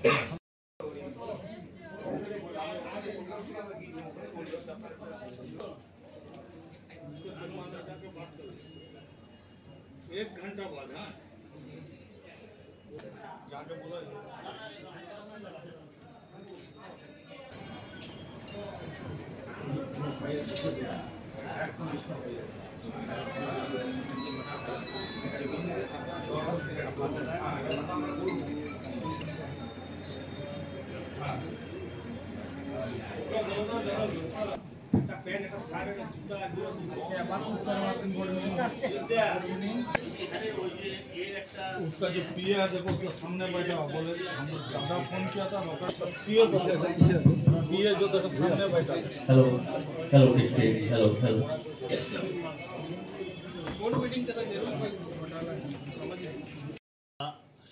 एक घंटा बाद हाँ जाके बोला उसका जो पीए है देखो उसका सामने बैठा हुआ बोले हम दादा फोन किया था सीए पीए जो देखो सामने बैठा हेलो हेलो हेलो हेलो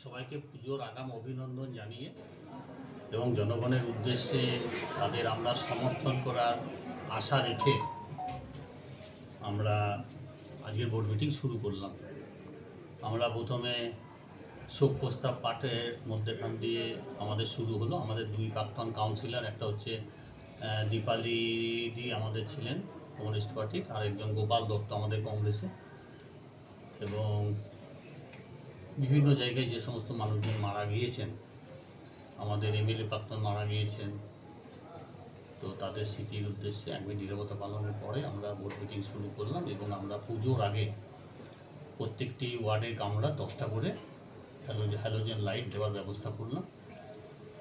সবাইকে পুজোর আগাম অভিনন্দন জানিয়ে এবং জনগণের উদ্দেশ্যে তাদের আমরা সমর্থন করার আশা রেখে আমরা আজকের বোর্ড মিটিং শুরু করলাম। আমরা প্রথমে শোক প্রস্তাব পাঠের মধ্যেখান দিয়ে আমাদের শুরু হলো। আমাদের দুই প্রাক্তন কাউন্সিলর, একটা হচ্ছে দীপালি দি আমাদের ছিলেন কমিউনিস্ট পার্টির, আর একজন গোপাল দত্ত আমাদের কংগ্রেসে, এবং বিভিন্ন জায়গায় যে সমস্ত মানুষজন মারা গিয়েছেন, আমাদের এমএলএ প্রাক্তন মারা গিয়েছেন, তো তাদের স্মৃতির উদ্দেশ্যে 1 মিনিট নীরবতা পালনের পরে আমরা বোর্ড মিটিং শুরু করলাম। এবং আমরা পুজোর আগে প্রত্যেকটি ওয়ার্ডে আমরা 10টা করে হ্যালোজেন লাইট দেওয়ার ব্যবস্থা করলাম।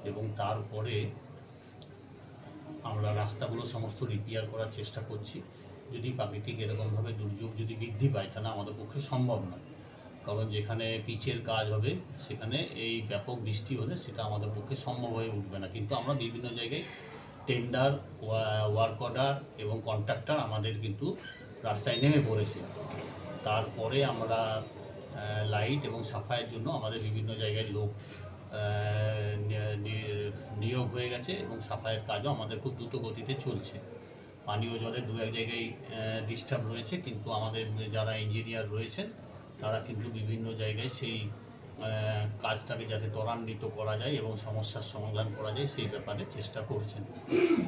এবং তারপরে আমরা রাস্তাগুলো সমস্ত রিপেয়ার করার চেষ্টা করছি। যদি প্রাকৃতিক এরকমভাবে দুর্যোগ যদি বৃদ্ধি পায় তাহলে আমাদের পক্ষে সম্ভব নয়, কারণ যেখানে পিচের কাজ হবে সেখানে এই ব্যাপক বৃষ্টি হলে সেটা আমাদের পক্ষে সম্ভব হয়ে উঠবে না। কিন্তু আমরা বিভিন্ন জায়গায় টেন্ডার, ওয়ার্ক অর্ডার এবং কন্ট্রাক্টর আমাদের কিন্তু রাস্তায় নেমে পড়েছে। তারপরে আমরা লাইট এবং সাফাইয়ের জন্য আমাদের বিভিন্ন জায়গায় লোক নিয়োগ হয়ে গেছে এবং সাফাইয়ের কাজও আমাদের খুব দ্রুত গতিতে চলছে। পানীয় জলের 2-1 জায়গায় ডিস্টার্ব রয়েছে, কিন্তু আমাদের যারা ইঞ্জিনিয়ার রয়েছেন তারা কিন্তু বিভিন্ন জায়গায় সেই কাজটাকে যাতে ত্বরান্বিত করা যায় এবং সমস্যার সমাধান করা যায় সেই ব্যাপারে চেষ্টা করছেন।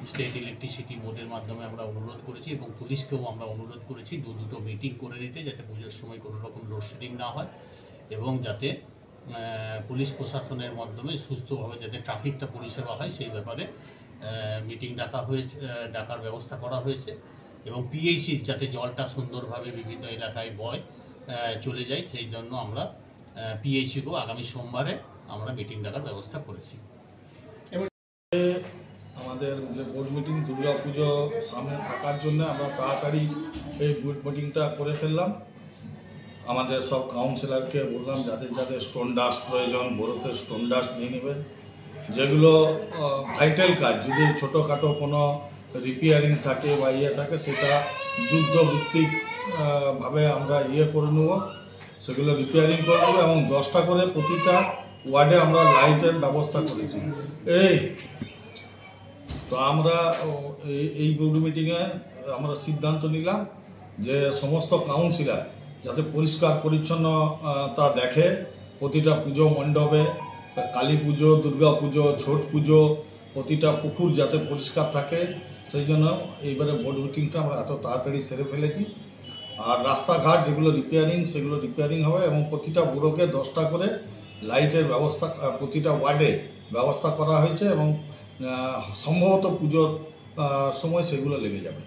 স্টেট ইলেকট্রিসিটি বোর্ডের মাধ্যমে আমরা অনুরোধ করেছি এবং পুলিশকেও আমরা অনুরোধ করেছি দুটো মিটিং করে নিতে, যাতে পুজোর সময় কোনো রকম লোডশেডিং না হয় এবং যাতে পুলিশ প্রশাসনের মাধ্যমে সুস্থভাবে যাতে ট্রাফিকটা পরিষেবা হয় সেই ব্যাপারে মিটিং ডাকার ব্যবস্থা করা হয়েছে। এবং পিএইচি যাতে জলটা সুন্দরভাবে বিভিন্ন এলাকায় চলে যায় সেই জন্য আমরা পিএইচিকেও আগামী সোমবারে আমরা মিটিং ডাকার ব্যবস্থা করেছি। আমাদের যে বোর্ড মিটিং দুর্গা পুজো সামনে থাকার জন্য আমরা তাড়াতাড়ি এই বোর্ড মিটিংটা করে ফেললাম। আমাদের সব কাউন্সিলরকে বললাম যাদের যাদের স্টোন ডাস্ট প্রয়োজন বড়োতে স্টোন ডাস্ট নিয়ে নেবেন। যেগুলো ভাইটাল কাজ, যদি ছোটোখাটো কোনো রিপেয়ারিং থাকে বা থাকে সেটা যুদ্ধভিত্তিক ভাবে আমরা করে নেব, সেগুলো রিপেয়ারিং করে নেবো। এবং 10টা করে প্রতিটা ওয়ার্ডে আমরা লাইটের ব্যবস্থা করেছি। তো আমরা এই বোর্ড মিটিংয়ে আমরা সিদ্ধান্ত নিলাম যে সমস্ত কাউন্সিলর যাতে পরিষ্কার পরিচ্ছন্নতা দেখে প্রতিটা পুজো মণ্ডপে, কালী পুজো, দুর্গা পুজো, ছট পুজো, প্রতিটা পুকুর যাতে পরিষ্কার থাকে, সেই জন্য এইবারে বোর্ড মিটিংটা আমরা এত তাড়াতাড়ি সেরে ফেলেছি। আর রাস্তাঘাট যেগুলো রিপেয়ারিং সেগুলো রিপেয়ারিং হবে এবং প্রতিটা বুড়োকে 10টা করে লাইটের ব্যবস্থা প্রতিটা ওয়ার্ডে ব্যবস্থা করা হয়েছে এবং সম্ভবত পুজোর সময় সেগুলো লেগে যাবে।